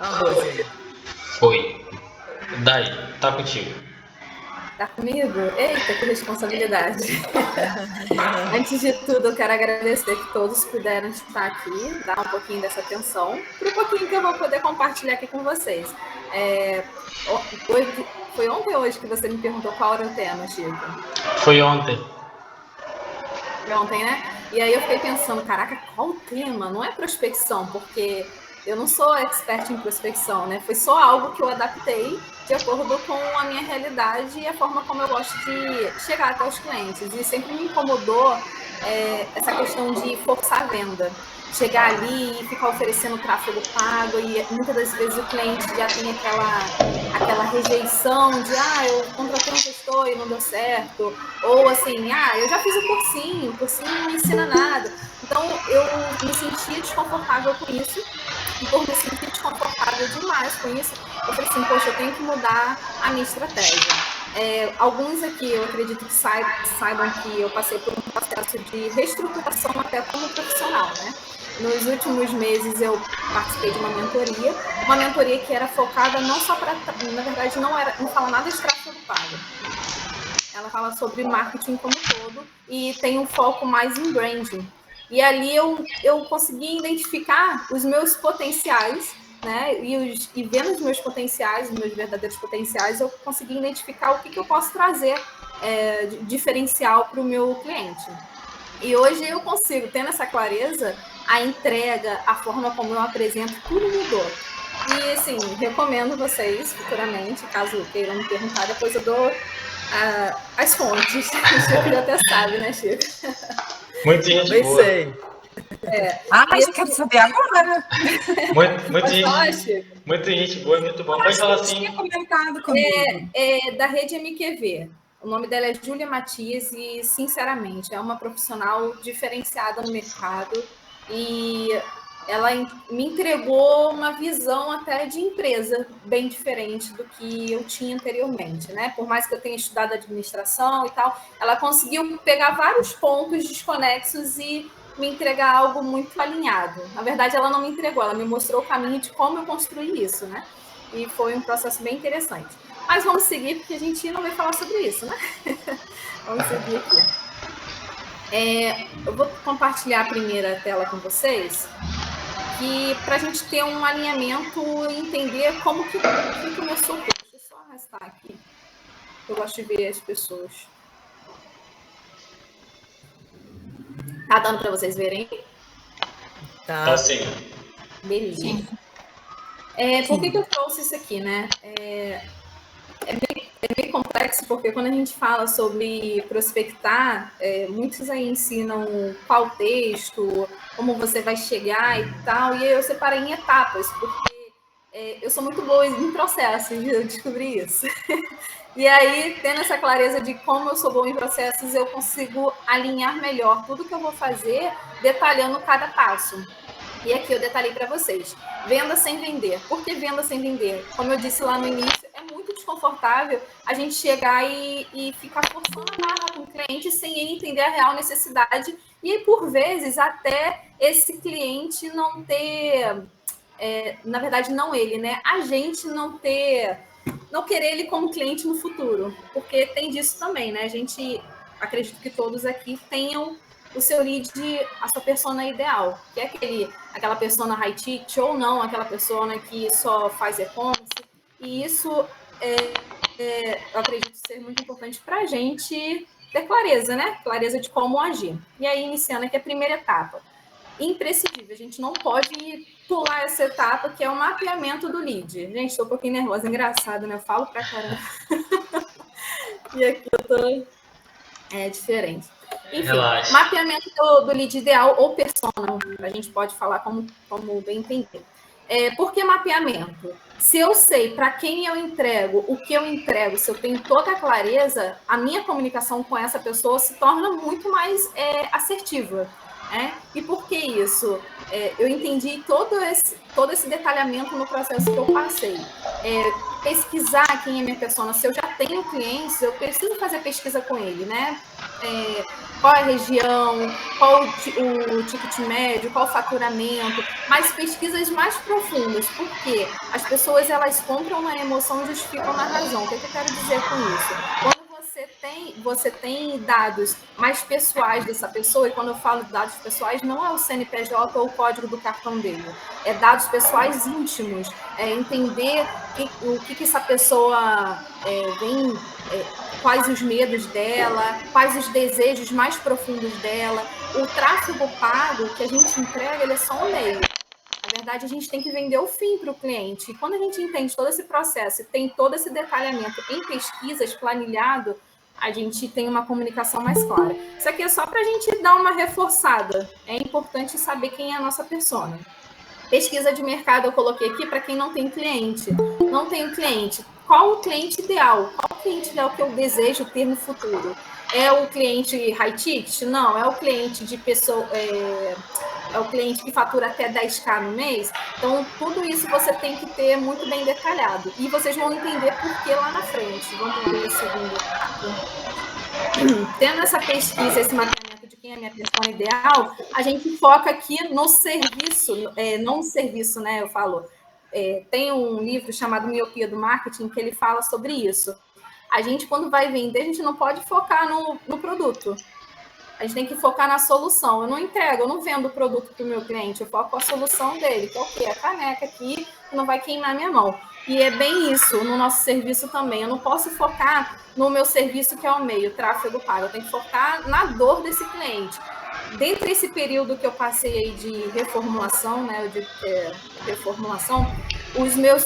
Rose. Oi. Daí, tá contigo. Tá comigo? Eita, que responsabilidade. Antes de tudo, eu quero agradecer que todos puderam estar aqui, dar um pouquinho dessa atenção, para um pouquinho que eu vou poder compartilhar aqui com vocês. Foi ontem ou hoje que você me perguntou qual era o tema, Chico? Foi ontem. Foi ontem, né? E aí eu fiquei pensando, caraca, qual o tema? Não é prospecção, porque eu não sou expert em prospecção, né? Foi só algo que eu adaptei de acordo com a minha realidade e a forma como eu gosto de chegar até os clientes. E sempre me incomodou essa questão de forçar a venda. Chegar ali e ficar oferecendo tráfego pago e muitas das vezes o cliente já tem aquela rejeição de eu contratei um gestor e não deu certo, ou assim, eu já fiz o cursinho não me ensina nada. Então eu me sentia desconfortável com isso, e por me sentir desconfortável demais com isso, eu falei assim, poxa, eu tenho que mudar a minha estratégia. Alguns aqui, eu acredito que saibam que eu passei por um processo de reestruturação até como profissional, né? Nos últimos meses eu participei de uma mentoria que era focada não só para, na verdade não fala nada de tráfego pago. Ela fala sobre marketing como todo e tem um foco mais em branding. E ali eu consegui identificar os meus potenciais, né? E vendo os meus potenciais, os meus verdadeiros potenciais, eu consegui identificar o que eu posso trazer diferencial para o meu cliente. E hoje eu consigo, tendo essa clareza, a entrega, a forma como eu apresento, tudo mudou. E, assim, recomendo vocês futuramente, caso queiram me perguntar, depois eu dou as fontes. O Chico já até sabe, né, Chico? Muita gente boa. Sei. Mas eu quero saber agora. Muita gente boa, muito bom. Pode falar assim. Tinha comentado comigo. Da rede MQV. O nome dela é Júlia Matias e, sinceramente, é uma profissional diferenciada no mercado e ela me entregou uma visão até de empresa bem diferente do que eu tinha anteriormente, né? Por mais que eu tenha estudado administração e tal, ela conseguiu pegar vários pontos desconexos e me entregar algo muito alinhado. Na verdade, ela não me entregou, ela me mostrou o caminho de como eu construí isso, né? E foi um processo bem interessante. Mas vamos seguir, porque a gente não vai falar sobre isso, né? Vamos seguir aqui. Eu vou compartilhar a primeira tela com vocês, que para a gente ter um alinhamento e entender como que começou tudo. Deixa eu só arrastar aqui. Eu gosto de ver as pessoas. Tá dando para vocês verem? Tá sim. Beleza. Sim. Por que eu trouxe isso aqui, né? É meio complexo, porque quando a gente fala sobre prospectar, muitos aí ensinam qual texto, como você vai chegar e tal, e eu separei em etapas, porque eu sou muito boa em processos, eu descobri isso. E aí, tendo essa clareza de como eu sou boa em processos, eu consigo alinhar melhor tudo que eu vou fazer, detalhando cada passo. E aqui eu detalhei para vocês. Venda sem vender. Por que venda sem vender? Como eu disse lá no início, é muito desconfortável a gente chegar e ficar forçando a barra com o cliente sem ele entender a real necessidade. E por vezes, até esse cliente não ter... na verdade, não ele, né? A gente não querer ele como cliente no futuro. Porque tem disso também, né? A gente, acredito que todos aqui tenham o seu lead, a sua persona ideal, que é aquela persona high ticket ou não, aquela persona que só faz e-commerce. E isso eu acredito ser muito importante para a gente ter clareza, né? Clareza de como agir. E aí, iniciando aqui a primeira etapa. Imprescindível, a gente não pode pular essa etapa, que é o mapeamento do lead. Gente, estou um pouquinho nervosa, engraçado, né? Eu falo pra caramba. E aqui eu tô... diferente. Enfim, relaxa. Mapeamento do lead ideal ou persona, a gente pode falar como bem entender. Por que mapeamento? Se eu sei para quem eu entrego, o que eu entrego, se eu tenho toda a clareza, a minha comunicação com essa pessoa se torna muito mais assertiva. E por que isso? Eu entendi todo esse detalhamento no processo que eu passei. pesquisar quem é minha persona. Se eu já tenho clientes, eu preciso fazer pesquisa com ele, né? Qual é a região, qual o ticket médio, qual o faturamento, mas pesquisas mais profundas, porque as pessoas elas compram na emoção e justificam na razão. O que eu quero dizer com isso? Quando você tem dados mais pessoais dessa pessoa, e quando eu falo de dados pessoais, não é o CNPJ ou o código do cartão dele, é dados pessoais íntimos, é entender o que essa pessoa vem, quais os medos dela, quais os desejos mais profundos dela. O tráfego pago que a gente entrega, ele é só um meio. Na verdade, a gente tem que vender o fim para o cliente. E quando a gente entende todo esse processo e tem todo esse detalhamento em pesquisas, planilhado, a gente tem uma comunicação mais clara. Isso aqui é só para a gente dar uma reforçada. É importante saber quem é a nossa persona. Pesquisa de mercado eu coloquei aqui para quem não tem cliente. Não tem cliente. Qual o cliente ideal? Qual o cliente ideal que eu desejo ter no futuro? É o cliente high ticket? Não. É o cliente de pessoa... É o cliente que fatura até 10k no mês. Então, tudo isso você tem que ter muito bem detalhado. E vocês vão entender por que lá na frente. Vamos ver o segundo. Tendo essa pesquisa, esse mapeamento de quem é a minha persona ideal, a gente foca aqui no serviço, não no serviço, né? Eu falo, tem um livro chamado Miopia do Marketing que ele fala sobre isso. A gente, quando vai vender, a gente não pode focar no produto. A gente tem que focar na solução. Eu não entrego, eu não vendo o produto para o meu cliente, eu foco a solução dele, que é o quê? A caneca aqui, que não vai queimar minha mão. E é bem isso no nosso serviço também. Eu não posso focar no meu serviço, que é o meio, tráfego pago. Eu tenho que focar na dor desse cliente. Dentro desse período que eu passei aí de reformulação, né,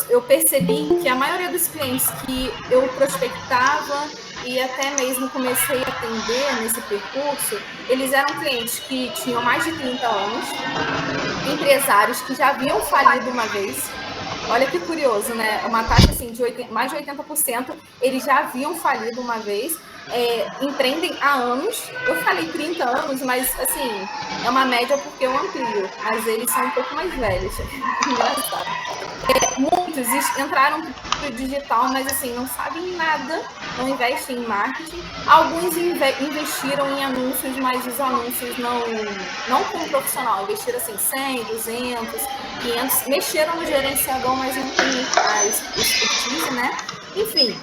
eu percebi que a maioria dos clientes que eu prospectava e até mesmo comecei a atender nesse percurso, eles eram clientes que tinham mais de 30 anos, empresários que já haviam falido uma vez. Olha que curioso, né? Uma taxa assim, de mais de 80%, eles já haviam falido uma vez, empreendem há anos. Eu falei 30 anos, mas assim, é uma média porque eu amplio, mas eles são um pouco mais velhos. Engraçado. Muitos entraram para o digital, mas assim, não sabem nada, não investem em marketing. Alguns investiram em anúncios, mas os anúncios não como profissional, investiram assim 100, 200, 500, mexeram no gerenciador, mas não tem a expertise, né? Enfim,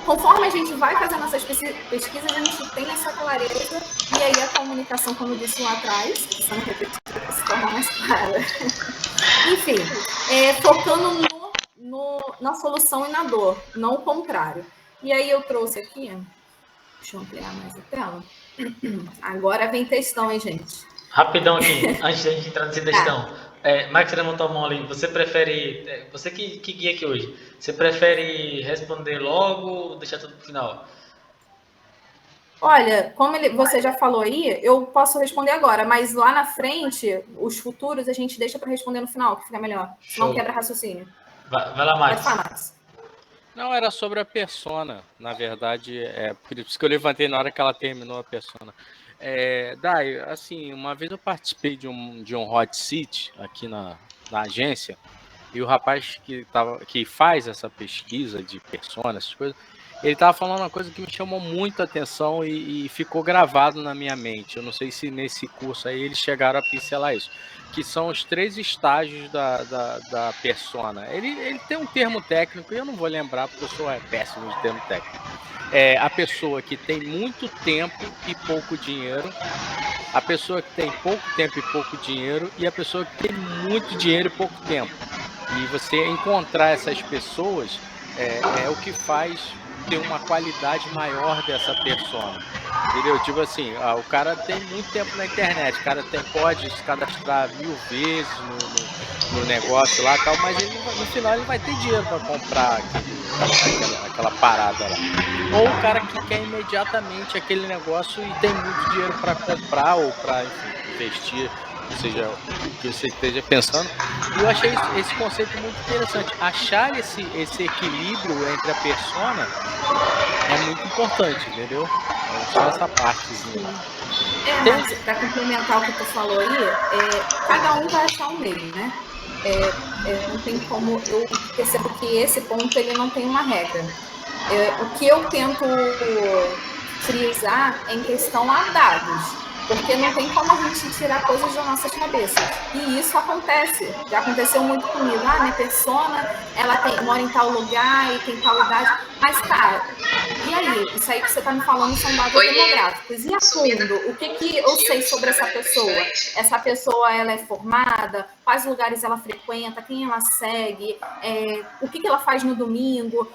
conforme a gente vai fazendo essas pesquisas, a gente tem essa clareza, e aí a comunicação, como eu disse lá atrás, precisando repetir para se tornar mais clara. Enfim, focando na solução e na dor, não o contrário. E aí eu trouxe aqui, deixa eu ampliar mais a tela. Agora vem textão, hein, gente? Rapidão aqui, antes da gente entrar nesse textão. Max levantou a mão ali. Você prefere... Você que guia aqui hoje. Você prefere responder logo ou deixar tudo pro final? Olha, como você já falou aí, eu posso responder agora, mas lá na frente, os futuros, a gente deixa para responder no final, que fica melhor. Senão quebra raciocínio. Vai lá, Max. Pode falar, Max. Não, era sobre a persona. Na verdade, por isso que eu levantei na hora que ela terminou a persona. Dai, assim, uma vez eu participei de um hot seat aqui na agência, e o rapaz que faz essa pesquisa de persona, essas coisas, ele estava falando uma coisa que me chamou muito a atenção e ficou gravado na minha mente. Eu não sei se nesse curso aí eles chegaram a pincelar isso, que são os 3 estágios da persona. Ele tem um termo técnico, e eu não vou lembrar porque eu sou péssimo de termo técnico. A pessoa que tem muito tempo e pouco dinheiro, a pessoa que tem pouco tempo e pouco dinheiro, e a pessoa que tem muito dinheiro e pouco tempo. E você encontrar essas pessoas é o que faz ter uma qualidade maior dessa persona, entendeu? Tipo assim, o cara tem muito tempo na internet, o cara pode se cadastrar 1000 vezes no negócio lá, tal, mas no final ele vai ter dinheiro para comprar aquela parada lá. Ou o cara que quer imediatamente aquele negócio e tem muito dinheiro para comprar ou para investir, ou seja, o que você esteja pensando. E eu achei esse conceito muito interessante. Achar esse equilíbrio entre a persona é muito importante, entendeu? Só essa partezinha. Mas para complementar o que tu falou aí, cada um vai achar um meio, né? não tem como, eu percebo que esse ponto ele não tem uma regra. O que eu tento frisar é em questão a dados, porque não tem como a gente tirar coisas das nossas cabeças. E isso acontece, já aconteceu muito comigo. Minha persona, ela mora em tal lugar e tem tal idade, mas cara, e aí? Isso aí que você está me falando são dados demográficos. E a fundo, o que eu sei sobre essa pessoa? Essa pessoa, ela é formada? Quais lugares ela frequenta? Quem ela segue? O que ela faz no domingo?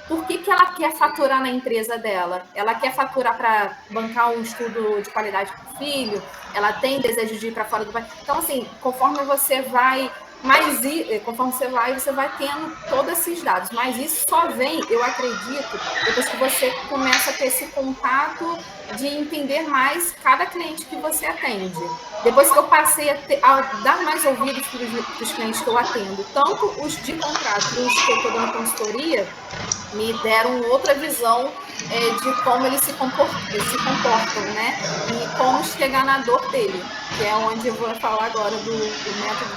Por que ela quer faturar na empresa dela? Ela quer faturar para bancar um estudo de qualidade para o filho? Ela tem desejo de ir para fora do país? Então, assim, conforme você vai tendo todos esses dados. Mas isso só vem, eu acredito, depois que você começa a ter esse contato de entender mais cada cliente que você atende. Depois que eu passei a dar mais ouvidos para os clientes que eu atendo, tanto os de contrato e os que eu estou dando consultoria, me deram outra visão de como eles se comportam, né? E como chegar na dor dele, que é onde eu vou falar agora do método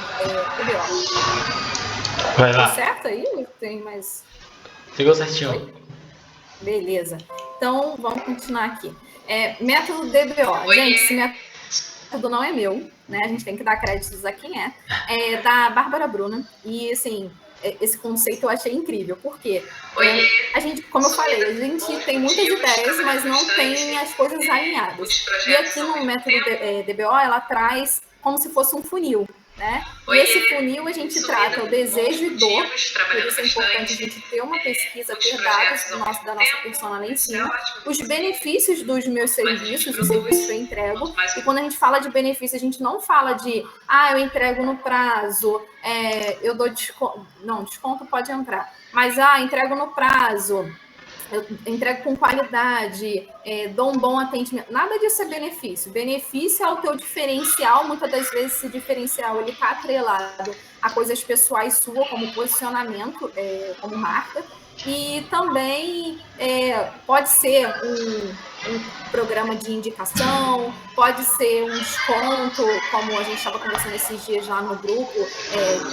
DBO. Vai lá. Tá certo aí? Tem mais... Ficou certinho. Oi? Beleza. Então, vamos continuar aqui. Método DBO. Gente, esse método não é meu, né? A gente tem que dar créditos a quem é. É da Bárbara Bruna. E, assim... esse conceito eu achei incrível, porque a gente, como eu falei, a gente tem muitas ideias, mas não tem as coisas alinhadas. E aqui no método DBO, ela traz como se fosse um funil, né? E esse funil a gente trata o desejo e dor, por isso é importante a gente ter uma pesquisa, ter dados da nossa persona lá em cima, os benefícios dos meus serviços, os serviços que eu entrego, e quando a gente fala de benefício, a gente não fala de, eu entrego no prazo, eu dou desconto, não, desconto pode entrar, mas, entrego no prazo, eu entrego com qualidade, dou um bom atendimento. Nada disso é benefício. Benefício é o teu diferencial. Muitas das vezes esse diferencial está atrelado a coisas pessoais suas, como posicionamento, como marca. E também pode ser um programa de indicação, pode ser um desconto, como a gente estava conversando esses dias lá no grupo,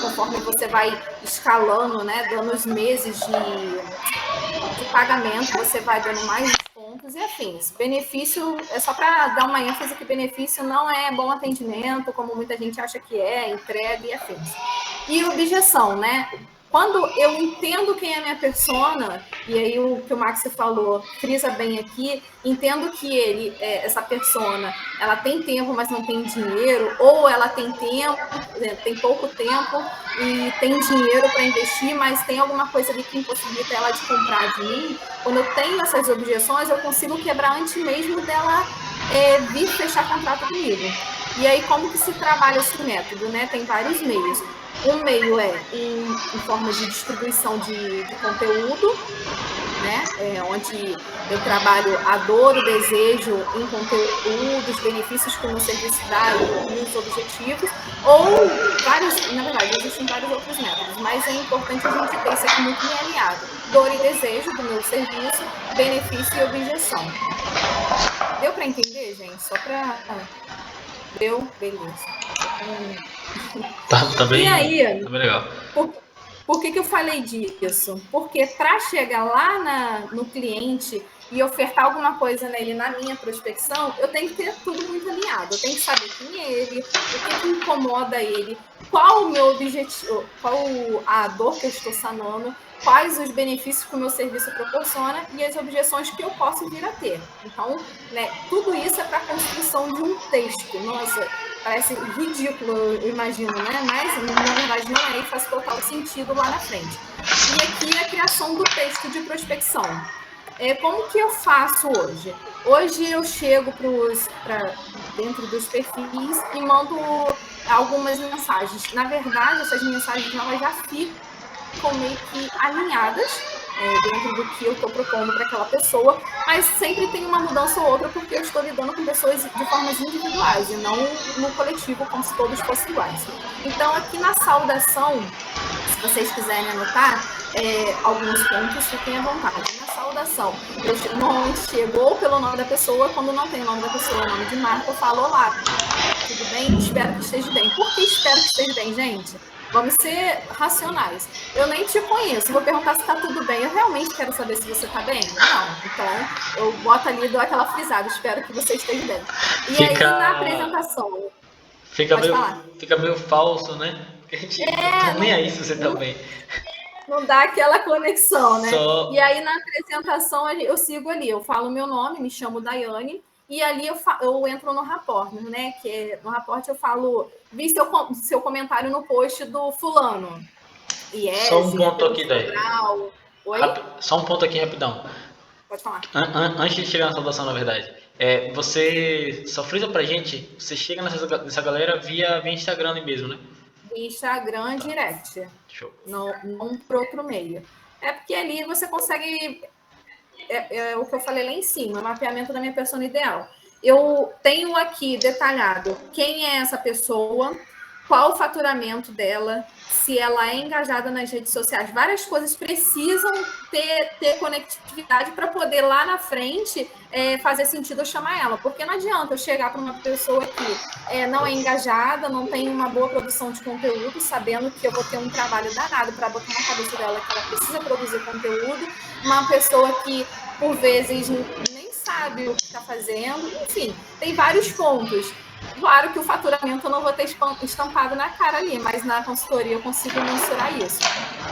conforme você vai escalando, né, dando os meses de pagamento, você vai dando mais descontos e afins. Benefício, é só para dar uma ênfase que benefício não é bom atendimento, como muita gente acha que entrega e afins. E objeção, né? Quando eu entendo quem é a minha persona, e aí o que o Max falou, frisa bem aqui, entendo que essa persona, ela tem tempo, mas não tem dinheiro, ou ela tem tempo, tem pouco tempo e tem dinheiro para investir, mas tem alguma coisa ali que impossibilita ela de comprar de mim. Quando eu tenho essas objeções, eu consigo quebrar antes mesmo dela vir fechar contrato comigo. E aí, como que se trabalha esse método, né? Tem vários meios. Um meio em forma de distribuição de conteúdo, né? Onde eu trabalho a dor, o desejo em conteúdo, os benefícios que o meu serviço dá e os objetivos, ou na verdade, existem vários outros métodos, mas é importante a gente ter isso aqui muito bem alinhado. Dor e desejo do meu serviço, benefício e objeção. Deu para entender, gente? Só para... Deu? Beleza. Tá bem, e aí, tá bem legal. Por que eu falei disso? Porque para chegar lá no cliente e ofertar alguma coisa nele na minha prospecção, eu tenho que ter tudo muito alinhado. Eu tenho que saber quem é ele, o que incomoda ele, qual o meu objetivo, qual a dor que eu estou sanando, quais os benefícios que o meu serviço proporciona e as objeções que eu posso vir a ter. Então, né, tudo isso é para a construção de um texto. Nossa, parece ridículo, eu imagino, né? Mas, na verdade, não é e faz total sentido lá na frente. E aqui a criação do texto de prospecção. Como que eu faço hoje? Hoje eu chego para dentro dos perfis e mando algumas mensagens. Na verdade, essas mensagens elas já ficam meio que alinhadas dentro do que eu estou propondo para aquela pessoa, mas sempre tem uma mudança ou outra porque eu estou lidando com pessoas de formas individuais e não no coletivo como se todos fossem iguais. Então, aqui na saudação, se vocês quiserem anotar alguns pontos, fiquem à vontade. Na saudação, eu normalmente chego ou pelo nome da pessoa, quando não tem o nome da pessoa, o nome de marca, eu falo: olá, tudo bem? Espero que esteja bem. Por que espero que esteja bem, gente? Vamos ser racionais. Eu nem te conheço, vou perguntar se tá tudo bem. Eu realmente quero saber se você tá bem? Não. Então, eu boto ali e dou aquela frisada. Espero que você esteja bem. E aí, na apresentação... Fica meio falso, né? Porque a gente não tá nem aí se você tá bem. Não dá aquela conexão, né? Só... E aí, na apresentação, eu sigo ali. Eu falo meu nome, me chamo Daiane. E ali eu entro no rapport, né? No rapport eu falo, vi seu comentário no post do fulano. Só um ponto aqui, Daí. Oi? Só um ponto aqui, rapidão. Pode falar. Antes de chegar na saudação, na verdade. Você só frisa pra gente, você chega nessa galera via Instagram mesmo, né? Instagram direct. Show. Não por outro meio. É porque ali você consegue... É o que eu falei lá em cima, o mapeamento da minha persona ideal. Eu tenho aqui detalhado quem é essa pessoa, qual o faturamento dela, se ela é engajada nas redes sociais. Várias coisas precisam ter conectividade para poder lá na frente fazer sentido eu chamar ela. Porque não adianta eu chegar para uma pessoa que não é engajada, não tem uma boa produção de conteúdo, sabendo que eu vou ter um trabalho danado para botar na cabeça dela que ela precisa produzir conteúdo. Uma pessoa que, por vezes, nem sabe o que está fazendo. Enfim, tem vários pontos. Claro que o faturamento eu não vou ter estampado na cara ali, mas na consultoria eu consigo mensurar isso.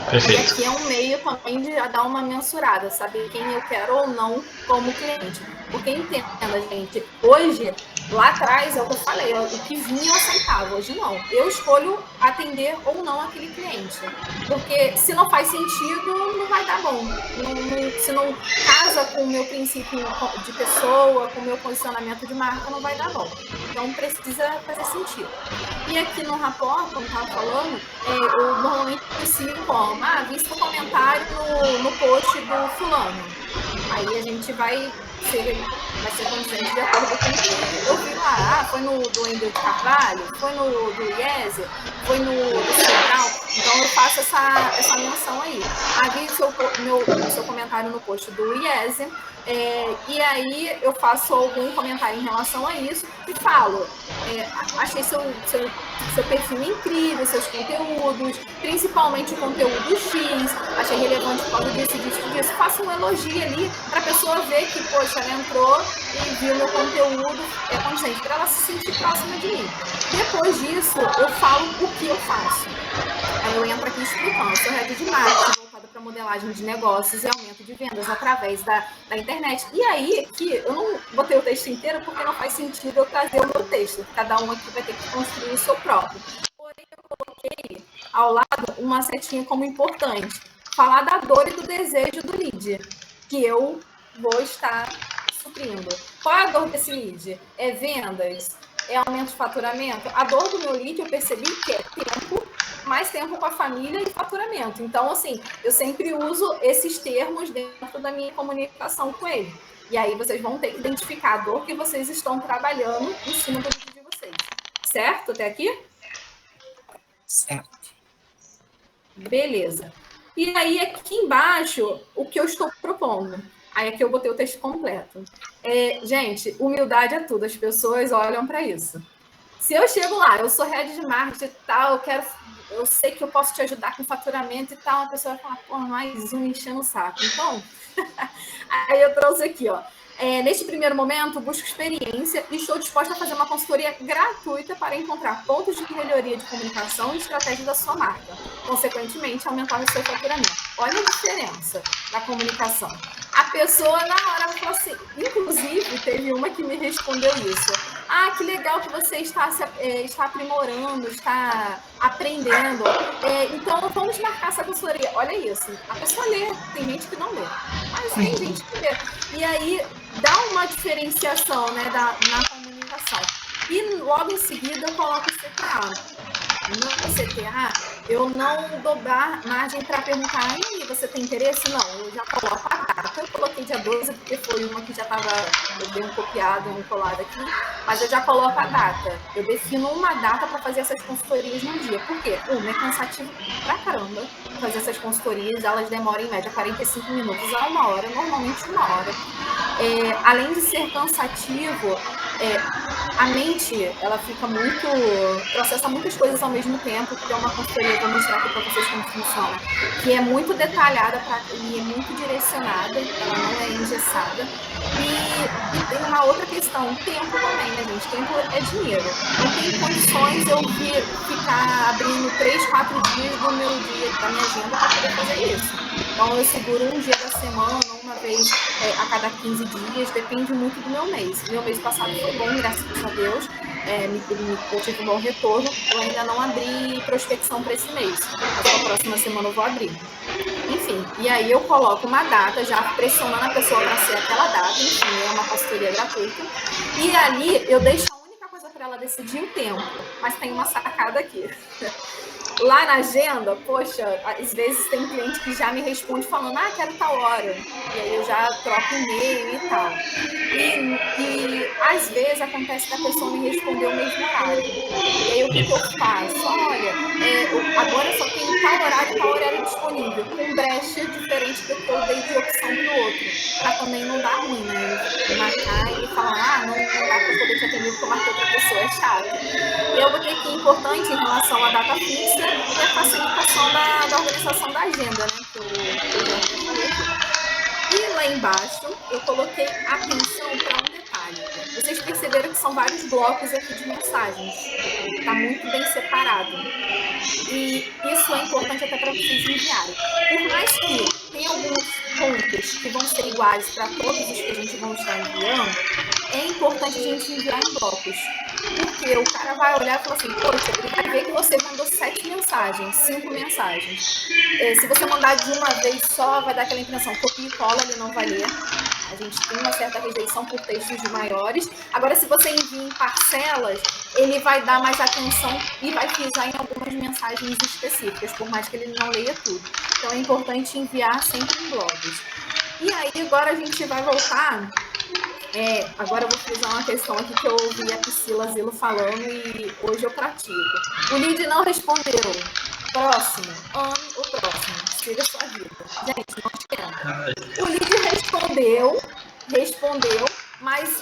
Perfeito. E aqui é um meio também de dar uma mensurada, saber quem eu quero ou não como cliente. Porque entenda, gente, hoje, lá atrás, é o que eu falei, o que vinha eu aceitava, hoje não. Eu escolho atender ou não aquele cliente. Porque se não faz sentido, não vai dar bom. Se não casa com o meu princípio de pessoa, com o meu posicionamento de marca, não vai dar bom. Então, precisa fazer sentido. E aqui no rapport, como eu estava falando, eu normalmente consigo como, vi seu comentário no post do fulano. Aí a gente vai ser condizente de acordo com o que eu vi lá. Foi no do Wendel de Carvalho, foi no do Iese, foi no do Central. Então eu faço essa menção aí. Vi seu comentário no post do Iese. E aí eu faço algum comentário em relação a isso e falo, achei seu perfil incrível, seus conteúdos, principalmente o conteúdo X, achei relevante por causa disso. Faço um elogio ali para a pessoa ver que, poxa, ela entrou e viu meu conteúdo, consciente, para ela se sentir próxima de mim. Depois disso, eu falo o que eu faço. Aí eu entro aqui explicando, eu sou head de marketing, para modelagem de negócios e aumento de vendas através da internet. E aí, que eu não botei o texto inteiro porque não faz sentido eu trazer o meu texto. Cada um aqui vai ter que construir o seu próprio. Porém, eu coloquei ao lado uma setinha como importante. Falar da dor e do desejo do lead, que eu vou estar suprindo. Qual é a dor desse lead? É vendas? É aumento de faturamento? A dor do meu lead eu percebi que é tempo, mais tempo com a família e faturamento. Então, assim, eu sempre uso esses termos dentro da minha comunicação com ele. E aí vocês vão ter que identificar a dor que vocês estão trabalhando em cima do vídeo de vocês. Certo? Até aqui? Certo. Beleza. E aí, aqui embaixo, o que eu estou propondo. Aí aqui eu botei o texto completo. Gente, humildade é tudo. As pessoas olham para isso. Se eu chego lá, eu sou head de marketing e tal, eu sei que eu posso te ajudar com faturamento e tal, a pessoa vai falar, pô, mais um enchendo o saco. Então, aí eu trouxe aqui, ó. Neste primeiro momento, busco experiência e estou disposta a fazer uma consultoria gratuita para encontrar pontos de melhoria de comunicação e estratégia da sua marca. Consequentemente, aumentar o seu faturamento. Olha a diferença da comunicação. A pessoa, na hora, falou assim, inclusive, teve uma que me respondeu isso. Que legal que você está aprimorando, está aprendendo. Então, vamos marcar essa consultoria. Olha isso. A pessoa lê, tem gente que não lê, mas tem gente que lê. E aí, dá uma diferenciação, né, na comunicação. E logo em seguida, eu coloco o CTA. No CTA, eu não dou margem para perguntar, e aí, você tem interesse? Não, eu já coloco a data. Eu coloquei dia 12, porque foi uma que já estava bem copiada, um colado aqui, mas eu já coloco a data. Eu defino uma data para fazer essas consultorias no dia. Por quê? É cansativo pra caramba fazer essas consultorias, elas demoram em média 45 minutos a 1 hora, normalmente 1 hora. Além de ser cansativo, a mente, ela fica processa muitas coisas ao mesmo tempo, porque é uma consultoria, vou mostrar aqui para vocês como funciona, que é muito detalhada e é muito direcionada, ela não é engessada. E tem uma outra questão, tempo também, né, gente? Tempo é dinheiro. Não tem condições eu ficar abrindo 3, 4 dias do meu dia, da minha agenda para poder fazer isso. Então, eu seguro um dia da semana, uma vez a cada 15 dias, depende muito do meu mês. Meu mês passado foi bom, graças a Deus, eu tive um bom retorno. Eu ainda não abri prospecção para esse mês, mas na próxima semana eu vou abrir. Enfim, e aí eu coloco uma data, já pressionando a pessoa para ser aquela data, enfim, é uma consultoria gratuita. E ali eu deixo a única coisa para ela decidir o tempo, mas tem uma sacada aqui. Lá na agenda, poxa, às vezes tem cliente que já me responde falando, quero tal hora. E aí eu já troco e-mail e tal. E às vezes acontece que a pessoa me respondeu o mesmo horário. E aí o que eu faço? Olha, agora só tem tal horário disponível, com brecha diferente do que eu dei de opção para o outro. Para também não dar ruim, né? Marcar e falar, não dá para eu poder te atender porque eu marquei outra pessoa, é chato. E eu botei aqui importante em relação à data fixa e a facilitação da organização da agenda, né? Que eu já falei aqui. E lá embaixo eu coloquei atenção para um detalhe. Vocês perceberam que são vários blocos aqui de mensagens. Está muito bem separado. E isso é importante até para vocês enviarem. Por mais que tenha alguns pontos que vão ser iguais para todos os que a gente vai estar enviando, é importante a gente enviar em blocos. Porque o cara vai olhar e falar assim, poxa, ele vai ver que você mandou 7 mensagens, 5 mensagens. Se você mandar de uma vez só, vai dar aquela impressão, copia e cola, ele não vai ler. A gente tem uma certa rejeição por textos de maiores. Agora, se você envia em parcelas, ele vai dar mais atenção e vai frisar em algumas mensagens específicas, por mais que ele não leia tudo. Então, é importante enviar sempre em blocos. E aí, agora a gente vai voltar... agora eu vou frisar uma questão aqui que eu ouvi a Priscila Zilo falando e hoje eu pratico. O lead não respondeu. Próximo. Ame o próximo. Siga a sua vida. Gente, não esquenta. O lead respondeu, mas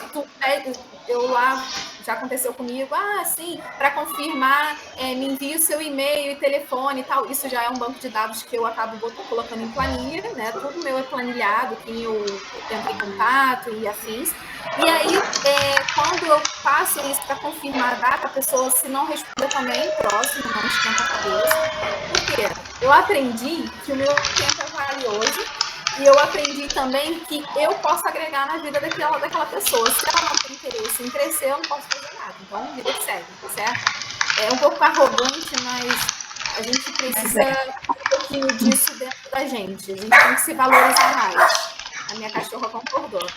eu lá, já aconteceu comigo, sim, para confirmar, me envia o seu e-mail e telefone e tal. Isso já é um banco de dados que eu acabo colocando em planilha, né? Tudo meu é planilhado, quem eu entro em contato e afins. E aí, quando eu passo isso para confirmar a data, a pessoa, se não responder também, próximo, não esquenta a cabeça. Por quê? Eu aprendi que o meu tempo é valioso. E eu aprendi também que eu posso agregar na vida daquela pessoa. Se ela não tem interesse em crescer, eu não posso fazer nada. Então, vida que segue, certo? É um pouco arrogante, mas a gente precisa um pouquinho disso dentro da gente. A gente tem que se valorizar mais. A minha cachorra concordou.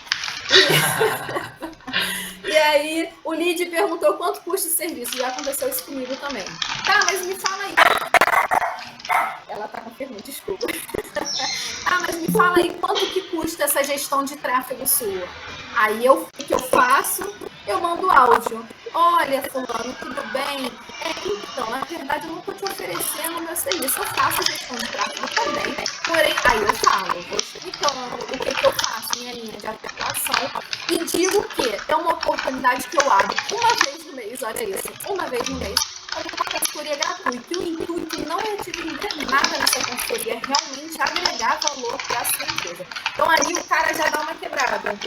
E aí, o lead perguntou quanto custa o serviço. Já aconteceu isso comigo também. Tá, mas me fala aí. Ela tá confirmando, desculpa. Mas me fala aí, quanto que custa essa gestão de tráfego sua? Aí o que eu faço? Eu mando áudio. Olha, fulano, tudo bem? Então, na verdade, eu não estou te oferecendo o meu serviço. Eu faço gestão de tráfego também. Porém, aí eu falo, vou explicando o que eu faço, minha linha de atuação. E digo que é uma oportunidade que eu abro uma vez no mês, olha isso, uma vez no mês, como uma consultoria gratuita. E o intuito não é te vender nada nessa consultoria, é realmente agregar valor para a sua empresa. Então, aí o cara já dá uma quebrada.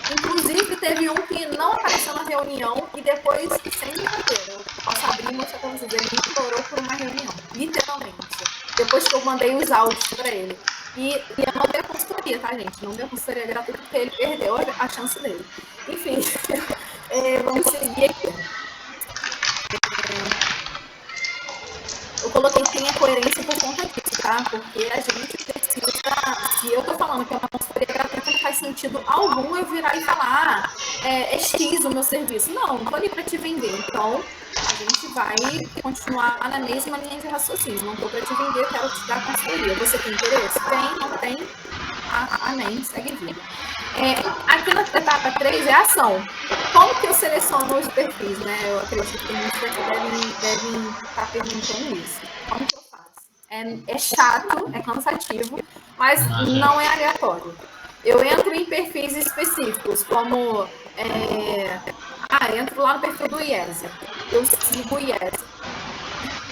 Inclusive, teve um que não apareceu na reunião e depois, sem brincadeira, eu posso abrir e mostrar para vocês, ele me implorou por uma reunião, literalmente. Depois que eu mandei os áudios para ele. E eu não dei a consultoria, tá, gente? Não dei a consultoria gratuita porque ele perdeu a chance dele. Enfim, vamos seguir aqui. Eu coloquei que tem a coerência por conta disso, tá? Porque a gente precisa... Se eu tô falando que é uma consultoria gratuita, não faz sentido algum eu virar e falar é X o meu serviço. Não tô ali para te vender. Então, a gente vai continuar na mesma linha de raciocínio. Não tô para te vender, quero te dar consultoria. Você tem interesse? Tem, não tem? Amém, segue vida. Aqui na etapa 3 é a ação. Como que eu seleciono os perfis, né? Eu acredito que muitos aqui devem estar perguntando isso. Como que eu faço? É chato, é cansativo, mas não é aleatório. Eu entro em perfis específicos, como entro lá no perfil do IESE, eu sigo o IESE.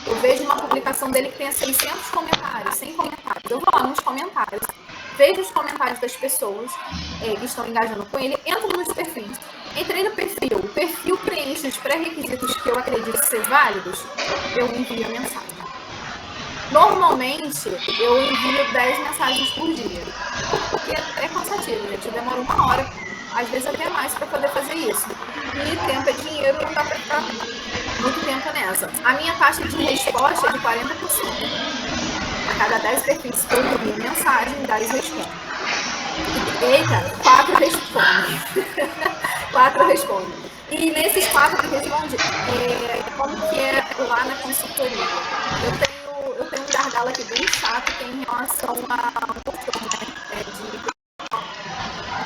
Eu vejo uma publicação dele que tenha 600 comentários, 100 comentários. Eu vou lá nos comentários, vejo os comentários das pessoas que estão engajando com ele, entro nos perfis. Entrei no perfil, o perfil preenche os pré-requisitos que eu acredito ser válidos, eu envio a mensagem. Normalmente, eu envio 10 mensagens por dia, porque é cansativo, gente. Eu demoro 1 hora, às vezes até mais, para poder fazer isso. E tempo é dinheiro, não dá para ficar muito tempo nessa. A minha taxa de resposta é de 40%. A cada 10 perfis que eu envio mensagem, 10 respondem. Eita, 4 respondem. 4 respondem. E nesses 4 que respondem, como que é lá na consultoria? Eu tenho um gargalo aqui bem chato que é em relação a que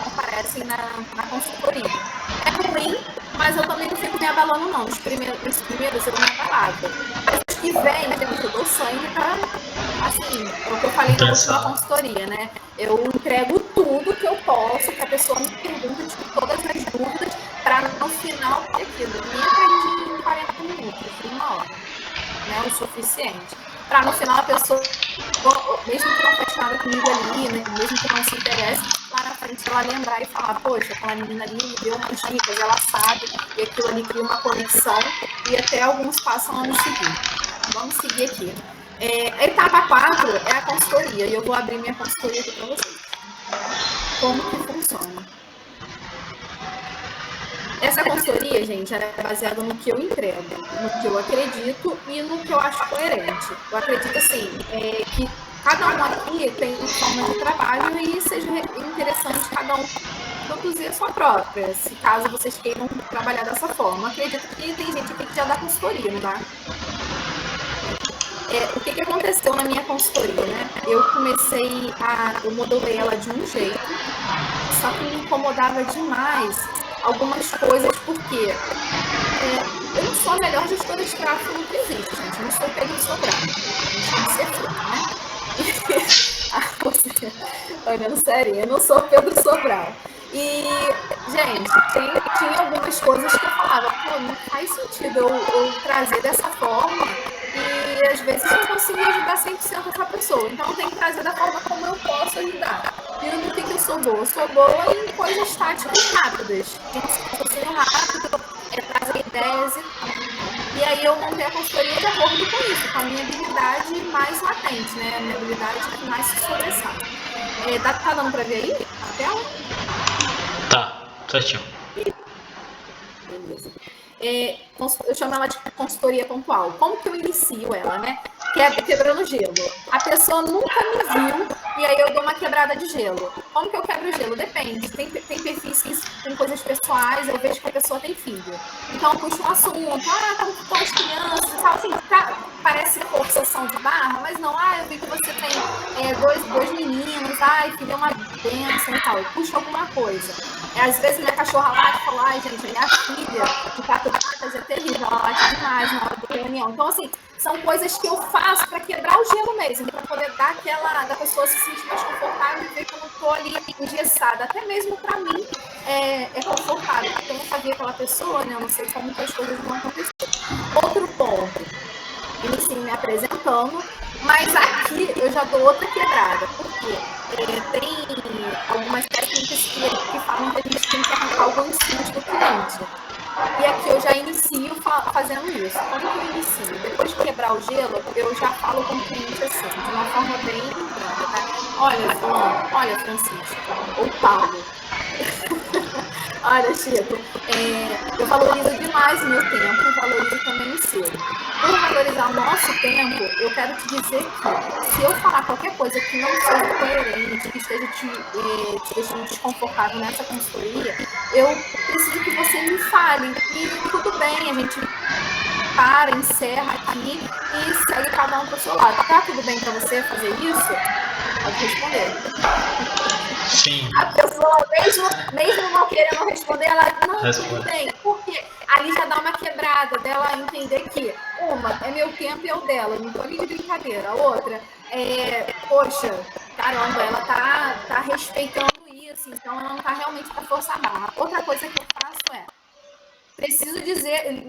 aparecem na consultoria. É ruim, mas eu também não fico me abalando, não. Os primeiros eu não me abalava. Mas os que vêm, né, eu dou sangue pra, assim, é o que eu falei na última consultoria, né? Eu entrego tudo que eu posso, que a pessoa me pergunta, tipo, todas as dúvidas, para no final ter aquilo. Nem aprendi em 40 minutos, em 1 hora. Né, o suficiente. Para no final a pessoa, mesmo que não feche nada comigo ali, né, mesmo que não se interesse, lá na frente ela lembrar e falar, poxa, aquela menina ali me deu umas dicas, ela sabe, e aquilo ali cria uma conexão, e até alguns passam a me seguir. Vamos seguir aqui. A etapa 4 é a consultoria, e eu vou abrir minha consultoria aqui para vocês. Como que funciona? Essa consultoria, gente, ela é baseada no que eu entrego, no que eu acredito e no que eu acho coerente. Eu acredito, assim, que cada um aqui tem uma forma de trabalho e seja interessante cada um produzir a sua própria, se caso vocês queiram trabalhar dessa forma. Eu acredito que tem gente aqui que já dá consultoria, não dá? O que aconteceu na minha consultoria, né? Eu modelei ela de um jeito, só que me incomodava demais algumas coisas, porque eu não sou a melhor gestora de tráfego que existe, gente. Eu não sou Pedro Sobral. A gente tem que ser fruto, né? Olhando sério, eu não sou Pedro Sobral. E, gente, tinha algumas coisas que eu falava, pô, não faz sentido eu trazer dessa forma e, às vezes, eu não consegui ajudar 100% essa pessoa. Então, eu tenho que trazer da forma como eu posso ajudar. E no que eu sou boa? Eu sou boa em coisas táticas rápidas. Tem raciocínio rápido, trazer ideias e tal. E aí eu montei a consultoria de acordo com isso, com a minha habilidade mais latente, né? A minha habilidade que mais se sobressai. Tá dando para ver aí a tela? Tá, certinho. Beleza. Eu chamo ela de consultoria pontual. Como que eu inicio ela, né? Quebrando gelo. A pessoa nunca me viu e aí eu dou uma quebrada de gelo. Como que eu quebro o gelo? Depende. Tem perfis que tem coisas pessoais, eu vejo que a pessoa tem filho. Então eu puxo um assunto, como que estão as crianças e tal. Assim, parece forçação de barra, mas não. Eu vi que você tem dois meninos, que deu uma bênção e tal. Eu puxo alguma coisa. Às vezes minha cachorra late e fala, gente, minha filha de 4 patas é terrível, ela late demais na hora da reunião. Então, assim, são coisas que eu faço para quebrar o gelo mesmo, para poder dar da pessoa se sentir mais confortável e ver que eu não estou ali engessada. Até mesmo para mim é confortável, porque eu não sabia aquela pessoa, né? Eu não sei como que as coisas vão acontecer. Outro ponto, inicio me apresentando, mas aqui eu já dou outra quebrada, porque tem algumas técnicas que falam que a gente tem que arrancar algum instinto do cliente. E aqui eu já inicio fazendo isso. Como que eu inicio? Depois de quebrar o gelo, eu já falo com o cliente assim, de uma forma bem branca, tá? Olha, Fulano, olha, Francisco, ou Paulo. Olha, Chico, eu valorizo demais o meu tempo e valorizo também o seu. Por valorizar o nosso tempo, eu quero te dizer que se eu falar qualquer coisa que não seja coerente, que esteja te deixando desconfortável nessa consultoria, eu preciso que você me fale. E tudo bem, a gente encerra aqui e segue cada um para o seu lado. Tá tudo bem para você fazer isso? Pode responder. Sim. A pessoa, mesmo não querendo responder, ela não, tudo bem. Porque ali já dá uma quebrada dela entender que uma é meu tempo e é o dela, eu não tô ali de brincadeira. A outra poxa, caramba, ela tá respeitando isso, então ela não tá realmente para forçar a barra. Outra coisa que eu faço preciso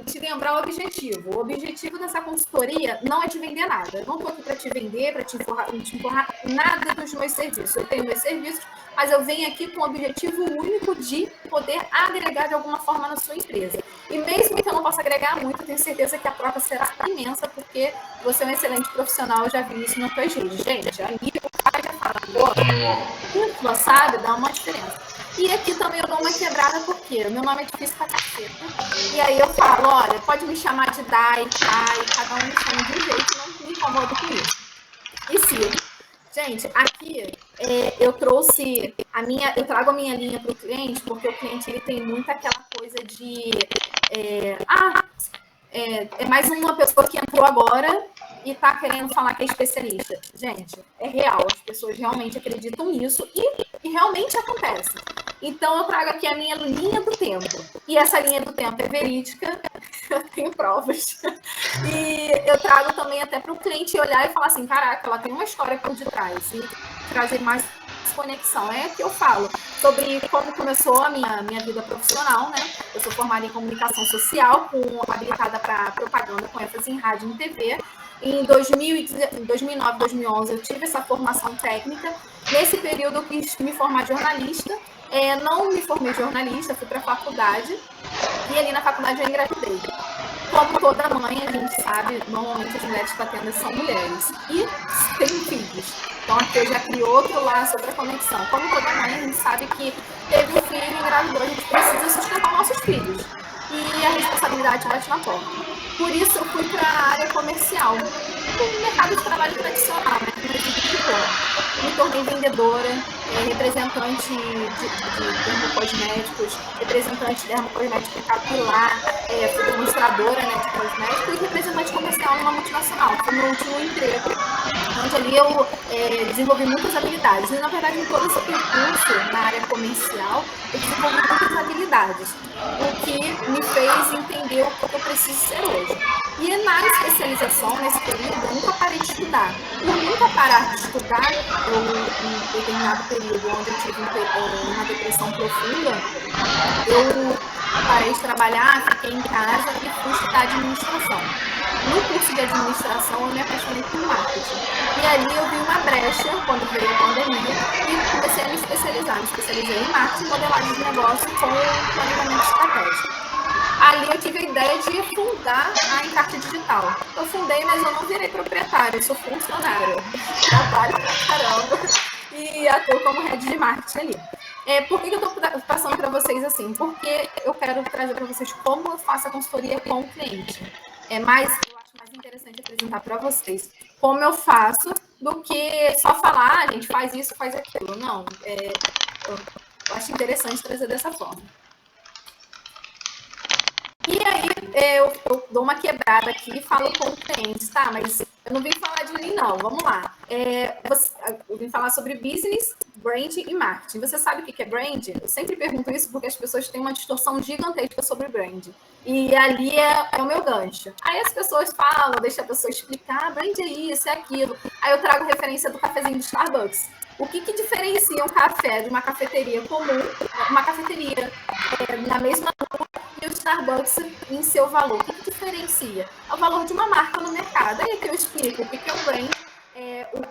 te lembrar o objetivo. O objetivo dessa consultoria não é te vender nada. Eu não estou aqui para te vender, para te empurrar nada dos meus serviços. Eu tenho meus serviços, mas eu venho aqui com o objetivo único de poder agregar de alguma forma na sua empresa. E mesmo que eu não possa agregar muito, eu tenho certeza que a troca será imensa, porque você é um excelente profissional, eu já vi isso no tuas redes. Gente, a nível já fala, sabe? Dá uma diferença. E aqui também eu dou uma quebrada, porque o meu nome é difícil pra caceta. E aí eu falo, olha, pode me chamar de Dai, Kai, cada um me chama de um jeito, não me incomodo com isso. E sigo. Gente, aqui eu trago a minha linha para o cliente, porque o cliente ele tem muito aquela coisa de é mais uma pessoa que entrou agora e está querendo falar que é especialista. Gente, é real, as pessoas realmente acreditam nisso e realmente acontece. Então, eu trago aqui a minha linha do tempo. E essa linha do tempo é verídica, eu tenho provas. E eu trago também até para o cliente olhar e falar assim, caraca, ela tem uma história por detrás. E trazer mais conexão. É que eu falo sobre como começou a minha vida profissional, né? Eu sou formada em comunicação social, habilitada para propaganda com ênfase em rádio e TV. Em 2009, 2011, eu tive essa formação técnica. Nesse período, eu quis me formar jornalista. Não me formei jornalista, fui para a faculdade. E ali na faculdade eu engravidei. Como toda mãe, a gente sabe, normalmente as mulheres paternas são mulheres. E têm filhos. Então, aqui eu já criei outro laço, outra conexão. Como toda mãe, a gente sabe que teve um filho e engravidou, a gente precisa sustentar nossos filhos. E a responsabilidade bate na porta. Por isso, eu fui para a área comercial, no mercado de trabalho tradicional, né? Me tornei vendedora, representante de dermocosméticos, representante de dermocosmético capilar, fui demonstradora, né, de cosméticos e representante comercial numa multinacional. Foi meu último emprego, onde ali eu desenvolvi muitas habilidades. E, na verdade, em todo esse percurso na área comercial, eu desenvolvi muitas habilidades, o que me fez entender o que eu preciso ser hoje. E na especialização, nesse período, eu nunca parei de estudar. Por nunca parar de estudar, em determinado período onde eu tive uma depressão profunda, eu parei de trabalhar, fiquei em casa e fui estudar administração. No curso de administração, eu me apaixonei por marketing. E ali eu vi uma brecha, quando veio a pandemia, e comecei a me especializar. Me especializei em marketing, modelagem de negócio com planejamento estratégico. Ali eu tive a ideia de fundar a Encarte Digital. Eu fundei, mas eu não virei proprietária, eu sou funcionária. Trabalho pra caramba e atuo como head de marketing ali. Por que eu estou passando para vocês assim? Porque eu quero trazer para vocês como eu faço a consultoria com o cliente. Eu acho mais interessante apresentar para vocês como eu faço do que só falar, a gente faz isso, faz aquilo. Não, eu acho interessante trazer dessa forma. E aí, eu dou uma quebrada aqui e falo com o cliente, tá? Mas eu não vim falar de mim, não. Vamos lá. Eu vim falar sobre business, brand e marketing. Você sabe o que é brand? Eu sempre pergunto isso porque as pessoas têm uma distorção gigantesca sobre brand. E ali é o meu gancho. Aí as pessoas falam, deixa a pessoa explicar, brand é isso, é aquilo. Aí eu trago referência do cafezinho do Starbucks. O que diferencia um café de uma cafeteria comum, uma cafeteria na mesma rua, e o Starbucks em seu valor? O que diferencia? É o valor de uma marca no mercado. Aí que eu explico o que é o brand,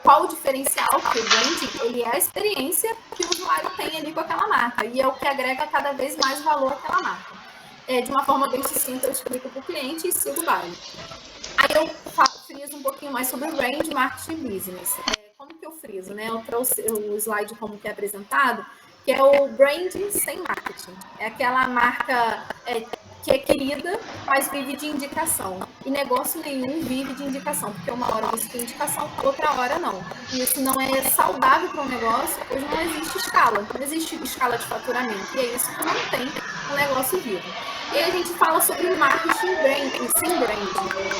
qual o diferencial, porque o brand ele é a experiência que o usuário tem ali com aquela marca, e é o que agrega cada vez mais valor àquela marca. De uma forma bem sucinta, eu explico para o cliente e sigo o baile. Aí eu friso um pouquinho mais sobre o brand, marketing e business. Como que eu friso, né? Eu trouxe o slide como que é apresentado, que é o branding sem marketing. É aquela marca que é querida, mas vive de indicação. E negócio nenhum vive de indicação, porque uma hora você tem indicação, outra hora não. E isso não é saudável para um negócio, pois não existe escala. Não existe escala de faturamento. E é isso que mantém um negócio vivo. E aí a gente fala sobre marketing sem brand.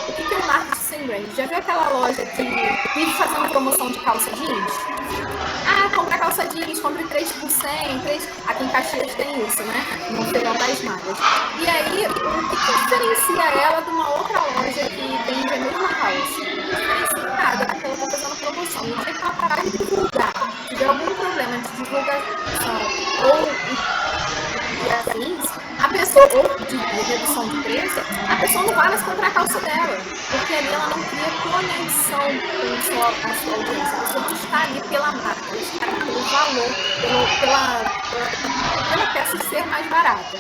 O que é o marketing sem brand? Já viu aquela loja que vive fazendo promoção de calça jeans? Compra calça jeans, compre 3 por 100, aqui em Caxias tem isso, né? No Feirão das Malhas. E aí, o que diferencia ela de uma outra loja que vende a mesma calça? Não diferencia nada, porque ela está fazendo promoção. No dia que ela parar de divulgar, tiver algum problema de divulgação ou assim, a pessoa, ou de redução de preço, a pessoa não vai mais comprar a calça dela, porque ali ela não cria conexão com a sua audiência. A pessoa não está ali pela marca, ela está ali pelo valor, pela peça ser mais barata.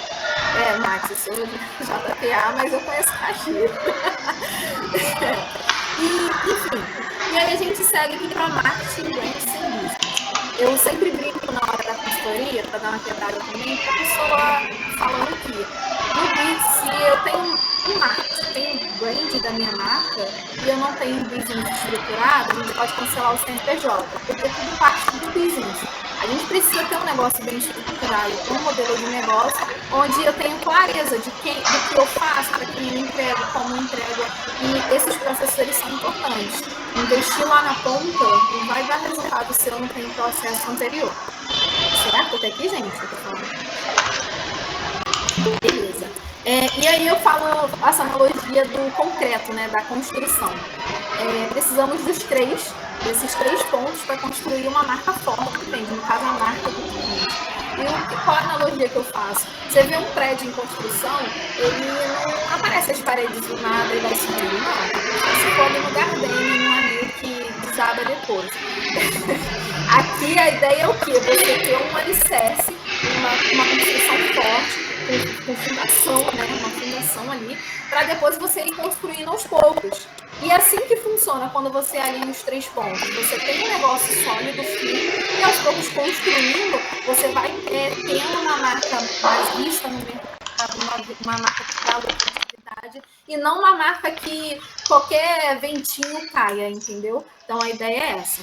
Max, eu sou JPA, mas eu conheço Caxias. Enfim, e aí a gente segue aqui para marketing, brand e serviços. Eu sempre brinco na hora da consultoria, para dar uma quebrada também, com a pessoa falando aqui. Se eu tenho um marketing, tenho um brand da minha marca e eu não tenho business estruturado, a gente pode cancelar o CNPJ, porque tudo parte do business. A gente precisa ter um negócio bem estruturado, um modelo de negócio, onde eu tenho clareza do que eu faço, para quem eu entrego, como eu entrego, e esses processos são importantes. Investir lá na ponta não vai dar resultado se eu não tenho processo anterior. Certo? Até aqui, gente? Eu tô falando. Beleza. E aí eu falo essa analogia do concreto, né, da construção. Precisamos desses três pontos para construir uma marca forte, depende, no caso a marca do cliente. E qual a analogia que eu faço? Você vê um prédio em construção, ele não aparece as paredes do nada e vai subir, não. Se for ali no Gardenia, não é meio que desaba depois. Aqui a ideia é o quê? Você ter um alicerce, uma construção forte, com fundação, né? Uma fundação ali, para depois você ir construindo aos poucos. E é assim que funciona quando você alinha os três pontos. Você tem um negócio sólido, firme, e aos poucos construindo, você vai tendo uma marca mais vista no mercado, uma marca que dá lucratividade, e não uma marca que qualquer ventinho caia, entendeu? Então a ideia é essa.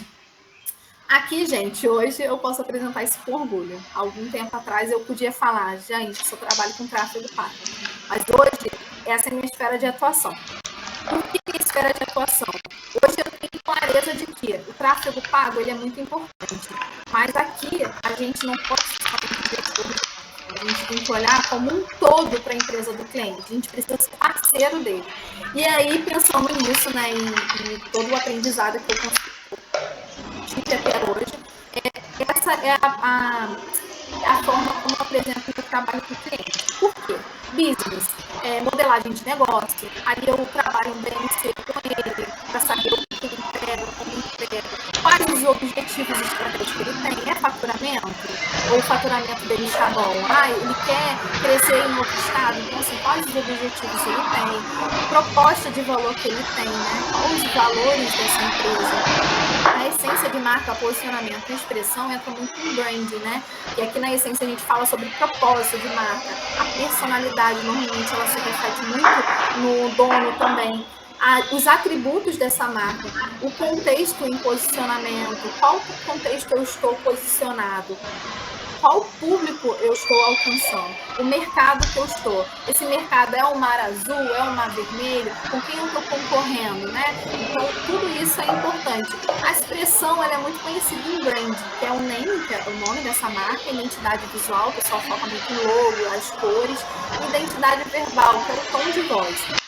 Aqui, gente, hoje eu posso apresentar isso com orgulho. Algum tempo atrás eu podia falar, gente, eu só trabalho com tráfego pago. Mas hoje, essa é a minha esfera de atuação. Por que minha esfera de atuação? Hoje eu tenho clareza de que o tráfego pago ele é muito importante. Mas aqui, a gente não pode a gente tem que olhar como um todo para a empresa do cliente. A gente precisa ser parceiro dele. E aí, pensando nisso, né, em todo o aprendizado que eu consegui até hoje, essa é a forma como eu apresento o meu trabalho para o cliente. Por quê? Business, modelagem de negócio, ali eu trabalho um BNC com ele, para saber o que ele entrega, como ele entrega, quais os objetivos estratégicos que ele tem. É faturamento? Ou o faturamento dele está bom? Ele quer crescer em outro estado? Então, assim, quais os objetivos ele tem? Proposta de valor que ele tem, né? Quais os valores dessa empresa? A essência de marca, posicionamento e expressão entra muito em brand, né? E aqui na essência a gente fala sobre propósito de marca. A personalidade, normalmente, ela se reflete muito no dono também. Os atributos dessa marca, o contexto em posicionamento, qual contexto eu estou posicionado, qual público eu estou alcançando, o mercado que eu estou. Esse mercado é o mar azul, é o mar vermelho, com quem eu estou concorrendo, né? Então, tudo isso é importante. A expressão, ela é muito conhecida em brand, que é o name, que é o nome dessa marca, identidade visual, o pessoal foca muito no logo, as cores, identidade verbal, que é o tom de voz.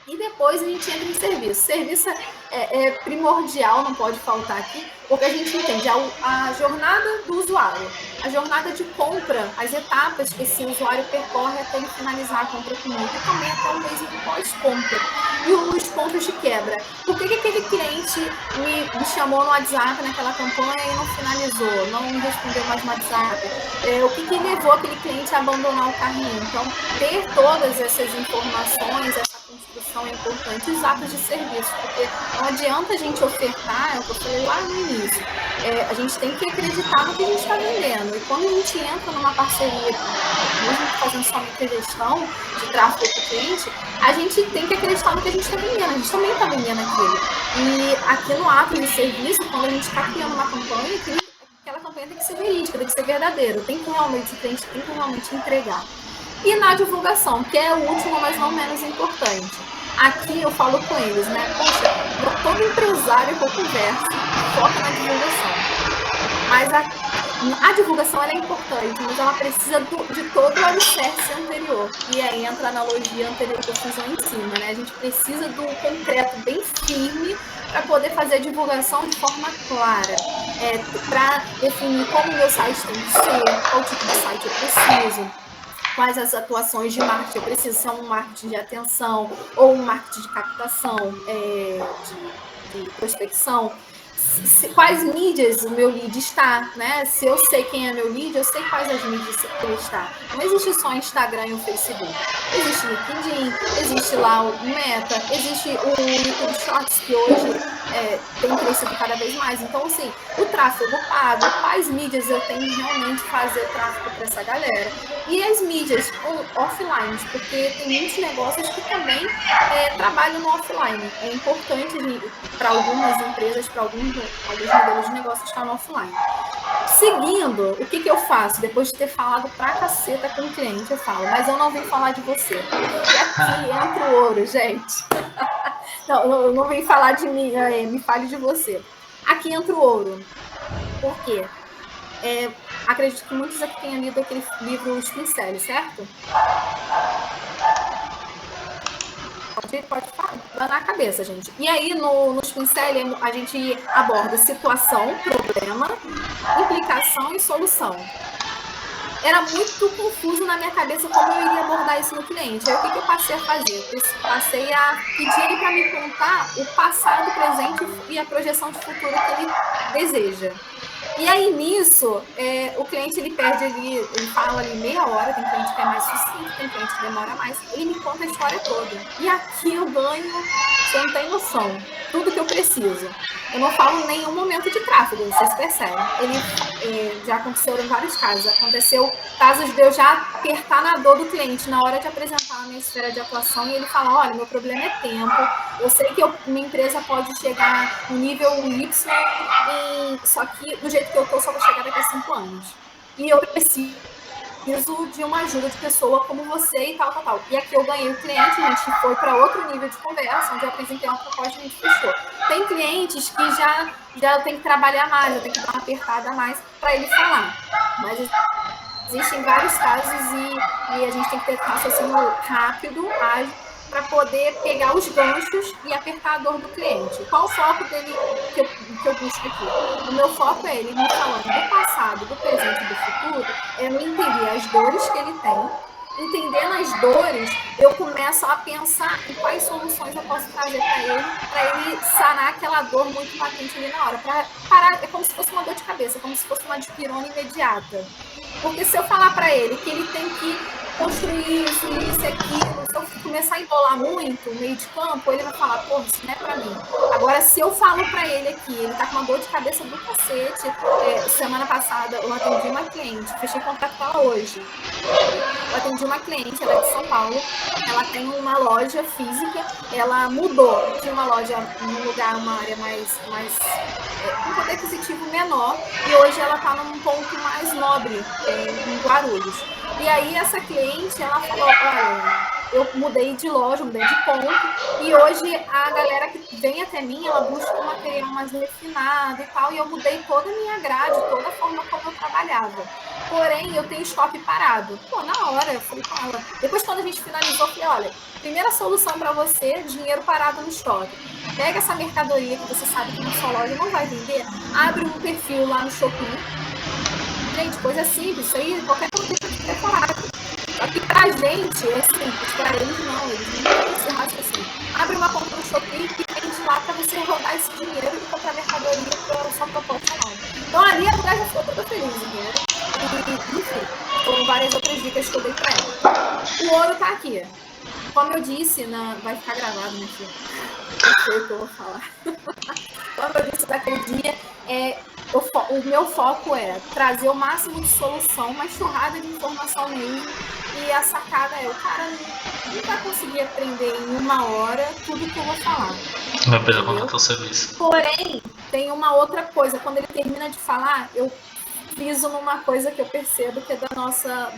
E depois a gente entra em serviço. Serviço é primordial, não pode faltar aqui, porque a gente entende a jornada do usuário, a jornada de compra, as etapas que esse usuário percorre até ele finalizar a compra comigo, e também até o mês de pós-compra. E os pontos de quebra. Por que aquele cliente me chamou no WhatsApp naquela campanha e não finalizou, não me respondeu mais no WhatsApp? O que levou aquele cliente a abandonar o carrinho? Então, ter todas essas informações, essa construção é importante, os atos de serviço, porque não adianta a gente ofertar, é o que eu falei lá no início, a gente tem que acreditar no que a gente está vendendo, e quando a gente entra numa parceria, mesmo fazendo somente a gestão de tráfego para o cliente, a gente tem que acreditar no que a gente está vendendo, a gente também está vendendo aquilo. E aqui no ato de serviço, quando a gente está criando uma campanha, aquela campanha tem que ser verídica, tem que ser verdadeira, o cliente tem que realmente entregar. E na divulgação, que é o último, mas não menos importante. Aqui eu falo com eles, né? Poxa, todo empresário que eu converso foca na divulgação. Mas a divulgação ela é importante, mas ela precisa de todo o alicerce anterior. E aí entra a analogia anterior que eu fiz lá em cima, né? A gente precisa do concreto bem firme para poder fazer a divulgação de forma clara. Para definir como o meu site tem que ser, qual tipo de site eu preciso. quais as atuações de marketing eu preciso, se é um marketing de atenção ou um marketing de captação, de prospecção, quais mídias o meu lead está, né? Se eu sei quem é meu lead, eu sei quais as mídias que ele está. Não existe só Instagram e o Facebook. Existe LinkedIn, existe lá o Meta, existe o YouTube Shorts, que hoje tem crescido cada vez mais. Então, assim, o tráfego pago, quais mídias eu tenho que realmente fazer tráfego para essa galera. E as mídias offline, porque tem muitos negócios que também trabalham no offline. É importante para algumas empresas, para alguns modelos de negócio estar no offline. Seguindo, o que eu faço? Depois de ter falado pra caceta com o cliente, eu falo, mas eu não vim falar de você. E aqui entra o ouro, gente. Não, eu não vim falar de mim, me fale de você. Aqui entra o ouro. Por quê? Acredito que muitos aqui tenham lido aquele livro Os Pinceles, certo? Pode falar na cabeça, gente. E aí, nos Pinceles, a gente aborda situação, problema, implicação e solução. Era muito confuso na minha cabeça como eu iria abordar isso no cliente. Aí, o que eu passei a fazer? Eu passei a pedir ele para me contar o passado, o presente e a projeção de futuro que ele deseja. E aí, nisso, o cliente, ele perde ali, ele fala ali meia hora, tem cliente que é mais sucinto, tem cliente que demora mais, ele me conta a história toda. E aqui eu ganho, você não tem noção, tudo que eu preciso. Eu não falo em nenhum momento de tráfego, vocês percebem. Já aconteceu em vários casos. Aconteceu casos de eu já apertar na dor do cliente na hora de apresentar a minha esfera de atuação e ele fala, olha, meu problema é tempo, eu sei que minha empresa pode chegar no nível Y, só que do jeito que eu tô, só vou chegar daqui a 5 anos. E eu preciso de uma ajuda de pessoa como você e tal. E aqui eu ganhei o cliente, a gente foi para outro nível de conversa, onde eu apresentei uma proposta e a gente fechou. Tem clientes que já eu tenho que trabalhar mais, eu tenho que dar uma apertada a mais para ele falar. Mas existem vários casos e a gente tem que ter raciocínio rápido, ágil, para poder pegar os ganchos e apertar a dor do cliente. Qual o foco dele que eu busco aqui? O meu foco é ele me falando do passado, do presente e do futuro, é eu entender as dores que ele tem. Entendendo as dores, eu começo a pensar em quais soluções eu posso trazer para ele sanar aquela dor muito patente ali na hora. Para parar, é como se fosse uma dor de cabeça, como se fosse uma dipirona imediata. Porque se eu falar para ele que ele tem que construir isso, aquilo, se eu começar a embolar muito o meio de campo, ele vai falar, pô, isso não é pra mim. Agora, se eu falo pra ele aqui, ele tá com uma dor de cabeça do cacete, semana passada eu atendi uma cliente, fechei contato com ela hoje. Eu atendi uma cliente, ela é de São Paulo, ela tem uma loja física, ela mudou de uma loja num lugar, uma área mais um poder aquisitivo menor, e hoje ela tá num ponto mais nobre, em Guarulhos. E aí essa cliente, ela falou, olha, eu mudei de loja, mudei de ponto, e hoje a galera que vem até mim, ela busca um material mais refinado e tal, e eu mudei toda a minha grade, toda a forma como eu trabalhava. Porém, eu tenho estoque parado. Pô, na hora, eu falei com ela. Depois, quando a gente finalizou, eu falei, olha, primeira solução para você, dinheiro parado no estoque. Pega essa mercadoria que você sabe que na sua loja não vai vender, abre um perfil lá no Shopee. Gente, coisa simples, isso aí qualquer coisa tem que ter coragem. Só que pra gente é simples, pra eles não, eles não têm esse raciocínio. Abre uma conta no Shopee e vende lá pra você rodar esse dinheiro e comprar mercadoria pra sua proposta nova. Então ali a mulher já ficou toda feliz, entendeu? E, enfim, foram várias outras dicas que eu dei pra ela. O ouro tá aqui. Como eu disse, vai ficar gravado, né, filho? Não sei o que eu vou falar. Como eu disse daquele dia, o meu foco é trazer o máximo de solução, uma enxurrada de informação mesmo. E a sacada o cara não vai conseguir aprender em uma hora tudo que eu vou falar. Vai precisar contratar o serviço. Porém, tem uma outra coisa. Quando ele termina de falar, eu friso numa coisa que eu percebo que é da nossa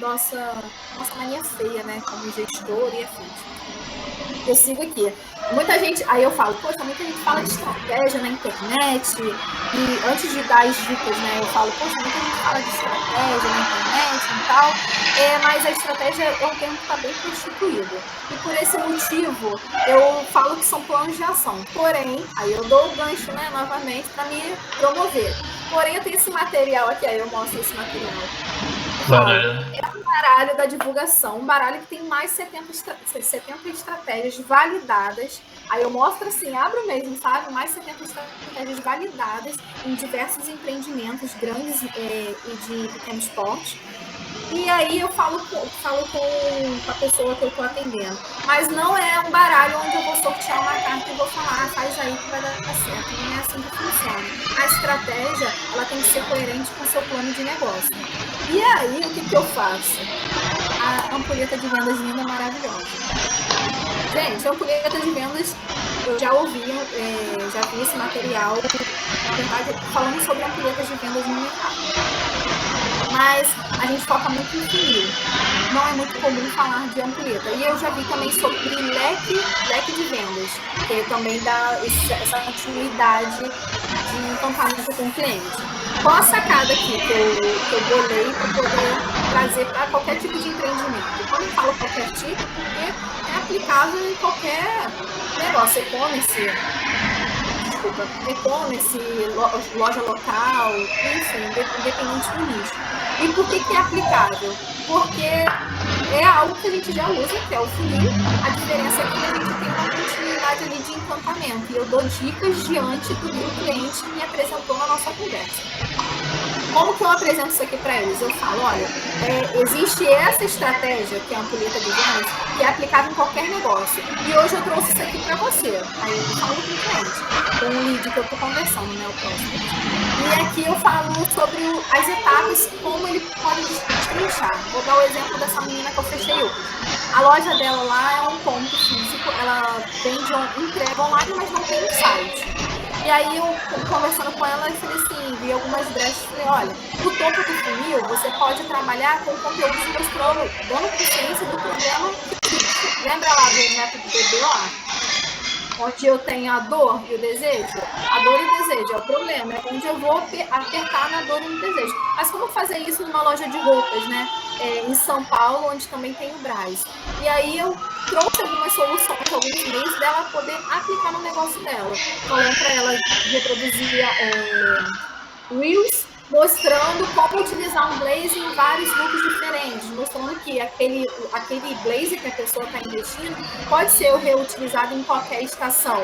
mania feia, né? Como gestor e afins. Eu sigo aqui. Muita gente, aí eu falo, poxa, muita gente fala de estratégia na internet, e antes de dar as dicas, né, eu falo, poxa, muita gente fala de estratégia na internet e tal, mas a estratégia é um termo que está bem constituído. E por esse motivo, eu falo que são planos de ação. Porém, aí eu dou o gancho, né, novamente, para me promover. Porém, eu tenho esse material aqui, aí eu mostro esse material. baralho da divulgação, um baralho que tem mais 70 estratégias validadas. Aí eu mostro assim, abro mesmo, sabe? Mais 70 estratégias validadas em diversos empreendimentos grandes e de pequeno porte. E aí eu falo com a pessoa que eu estou atendendo. Mas não é um baralho onde eu vou sortear uma carta e vou falar, faz aí que vai dar certo. Não é assim que funciona. A estratégia, ela tem que ser coerente com o seu plano de negócio. E aí, o que eu faço? A ampulheta de vendas linda, maravilhosa. Gente, a ampulheta de vendas, eu já ouvi, já vi esse material, na verdade, falando sobre ampulhetas de vendas no mercado. Mas a gente foca muito em funil. Não é muito comum falar de ampulheta. E eu já vi também sobre leque de vendas, que também dá essa continuidade de encantamento com o cliente. Qual a sacada aqui que eu bolei para poder trazer para qualquer tipo de empreendimento? Quando eu falo qualquer tipo, porque é aplicável em qualquer negócio, e-commerce, loja local, enfim, independente do nicho. E por que é aplicável? Porque é algo que a gente já usa, que é o funil. A diferença é que a gente tem uma continuidade ali de encantamento. E eu dou dicas diante do que o cliente me apresentou na nossa conversa. Como que eu apresento isso aqui para eles? Eu falo, olha, existe essa estratégia, que é a ampulheta de vendas, que é aplicável em qualquer negócio. E hoje eu trouxe isso aqui para você. Aí eu falo com o cliente, com o lead que eu estou conversando, né, o próximo. E aqui eu falo sobre as etapas, como ele pode destrinchar. Vou dar o exemplo dessa menina que eu fechei hoje. A loja dela lá é um ponto físico, ela vende entrega online, mas não tem um site. E aí eu, conversando com ela, eu falei assim, vi algumas brechas e falei, olha, no topo do funil você pode trabalhar com conteúdos mostrando, dando consciência do problema. Lembra lá do método BBO? Onde eu tenho a dor e o desejo? A dor e o desejo é o problema, é onde eu vou apertar na dor e no desejo. Mas como fazer isso numa loja de roupas, né? Em São Paulo, onde também tem o Brás. E aí eu trouxe algumas soluções, alguns meios dela poder aplicar no negócio dela. Falando para ela reproduzir Reels, mostrando como utilizar um blazer em vários looks diferentes, mostrando que aquele blazer que a pessoa está investindo pode ser reutilizado em qualquer estação.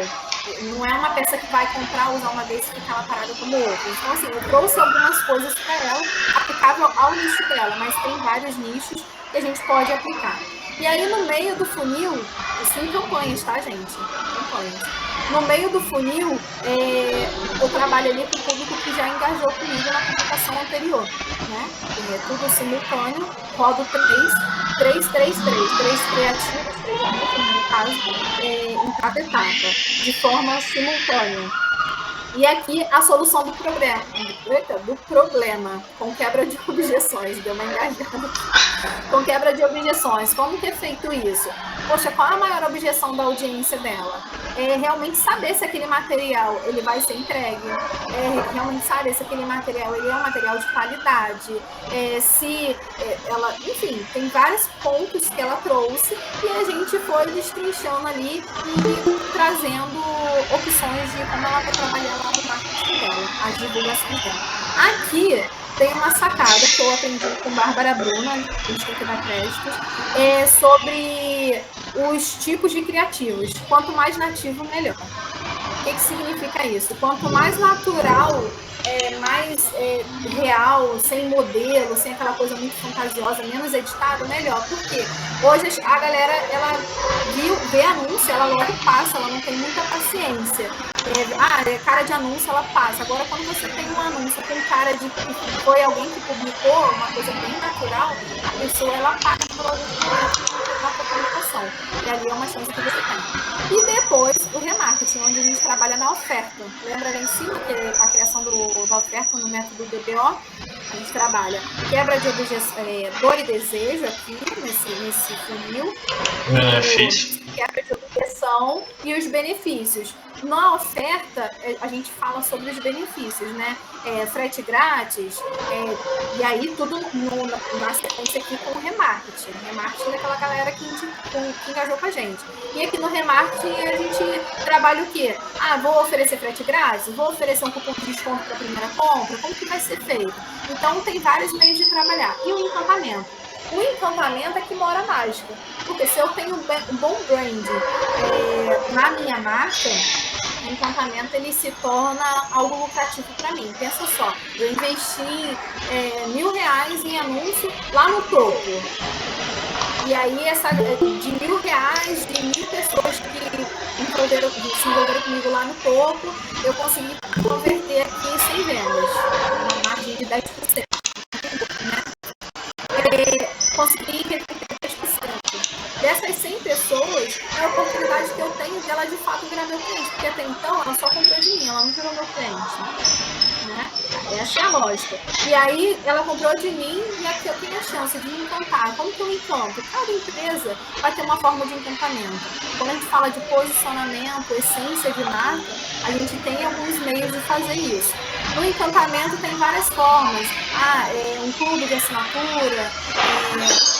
Não é uma peça que vai comprar, usar uma vez e ficar lá parada como outra. Então, assim, eu trouxe algumas coisas para ela, aplicável ao nicho dela, mas tem vários nichos que a gente pode aplicar. E aí, no meio do funil, sim, campanhas, tá, gente? Campanhas. No meio do funil, eu trabalho ali com o público que já engajou comigo na publicação anterior, né? É tudo simultâneo, rodo 3 criativos, 3 no caso, em cada etapa, de forma simultânea. E aqui a solução do problema, com quebra de objeções, deu uma engajada. Com quebra de objeções, como que é feito isso? Poxa, qual a maior objeção da audiência dela? É realmente saber se aquele material ele vai ser entregue, realmente saber se aquele material ele é um material de qualidade, ela, enfim, tem vários pontos que ela trouxe e a gente foi destrinchando ali e trazendo opções de como ela vai trabalhar lá no marketing dela, as divulgações dela. Aqui tem uma sacada que eu aprendi com Bárbara Bruna, a gente tem que dar créditos, sobre os tipos de criativos. Quanto mais nativo, melhor. O que significa isso? Quanto mais natural, mais real, sem modelo, sem aquela coisa muito fantasiosa, menos editado, melhor. Por quê? Hoje a galera, ela vê anúncio, ela logo passa, ela não tem muita paciência. Cara de anúncio, ela passa. Agora, quando você tem um anúncio com cara de que foi alguém que publicou, uma coisa bem natural, a pessoa, ela passa pela publicação. E ali é uma chance que você tem. E depois, o remarketing, onde a gente trabalha na oferta. Lembra lá em cima que a criação da oferta no método BBO? A gente trabalha quebra de dor e desejo aqui, nesse funil. Quebra de objeção e os benefícios. Na oferta, a gente fala sobre os benefícios, né? Frete grátis, e aí tudo na sequência aqui com o remarketing. O remarketing é aquela galera que engajou com a gente. E aqui no remarketing a gente trabalha o quê? Vou oferecer frete grátis? Vou oferecer um cupom de desconto para a primeira compra? Como que vai ser feito? Então, tem vários meios de trabalhar. E o encantamento. O encantamento é que mora a mágica. Porque se eu tenho um bom brand na minha marca, o encantamento ele se torna algo lucrativo para mim. Pensa só, eu investi R$1.000 em anúncio lá no topo. E aí, de R$1.000, de 1.000 pessoas que se envolveram comigo lá no topo, eu consegui converter aqui 100 vendas, uma margem de 10%. Né? Consegui reverter 10%. Dessas 100 pessoas, é a oportunidade que eu tenho de ela de fato virar meu cliente, porque até então ela só comprou de mim, ela não virou meu cliente. Né? Essa é a lógica. E aí ela comprou de mim e aqui eu tenho a chance de me encantar. Como que eu me encanto? Cada empresa vai ter uma forma de encantamento. Quando a gente fala de posicionamento, essência de marca, a gente tem alguns meios de fazer isso. No encantamento tem várias formas. Um clube de assinatura,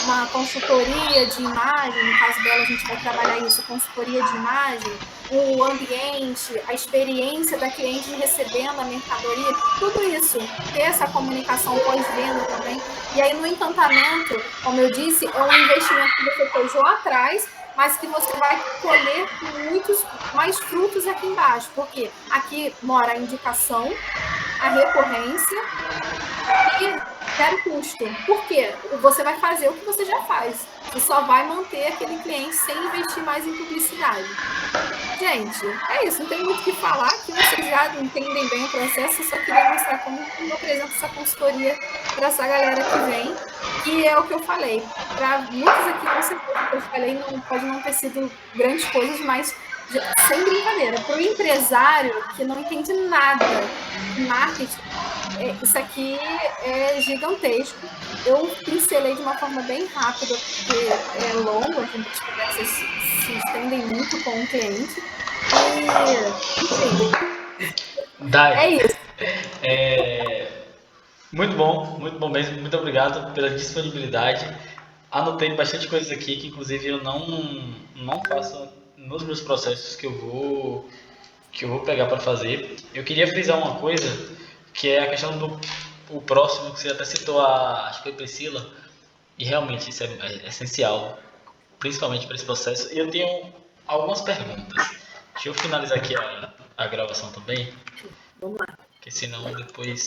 uma consultoria de imagem, no caso dela a gente vai trabalhar isso, consultoria de imagem, o ambiente, a experiência da cliente recebendo a mercadoria, tudo isso, ter essa comunicação pós-venda também. E aí no encantamento, como eu disse, é um investimento que você fez lá atrás, mas que você vai colher muitos mais frutos aqui embaixo, porque aqui mora a indicação, a recorrência e zero custo. Por quê? Você vai fazer o que você já faz. Você só vai manter aquele cliente sem investir mais em publicidade. Gente, é isso. Não tem muito o que falar, que vocês já entendem bem o processo. Eu só queria mostrar como eu apresento essa consultoria para essa galera que vem. E é o que eu falei. Para muitos aqui, com certeza, que eu falei, pode não ter sido grandes coisas, mas sem brincadeira. Para o empresário que não entende nada de marketing, isso aqui é gigantesco. Eu pincelei de uma forma bem rápida, porque é longo, as conversas se estendem muito com o cliente. E, enfim, Dai, é isso. Muito bom mesmo. Muito obrigado pela disponibilidade. Anotei bastante coisas aqui que, inclusive, eu não faço nos meus processos que eu vou pegar para fazer. Eu queria frisar uma coisa, que é a questão do o próximo, que você até citou, acho que foi Priscila, e realmente isso é essencial, principalmente para esse processo. E eu tenho algumas perguntas. Deixa eu finalizar aqui a gravação também, Vamos lá. porque senão depois